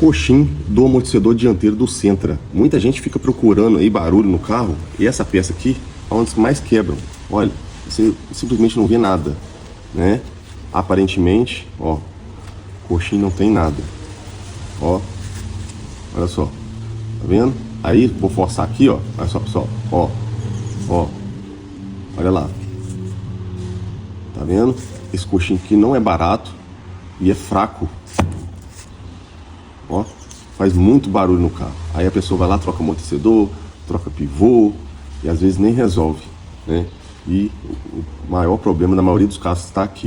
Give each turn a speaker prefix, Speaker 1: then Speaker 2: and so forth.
Speaker 1: Coxim do amortecedor dianteiro do Sentra. Muita gente fica procurando aí barulho no carro, e essa peça aqui é uma das que mais quebram. Olha, você simplesmente não vê nada, né? Aparentemente, ó, coxim não tem nada. Ó, olha só, tá vendo? Aí, vou forçar aqui, ó, olha só, pessoal, ó, olha lá. Tá vendo? Esse coxim aqui não é barato e é fraco. Ó, faz muito barulho no carro. Aí a pessoa vai lá, troca amortecedor, troca pivô e às vezes nem resolve, né? E o maior problema da maioria dos casos está aqui.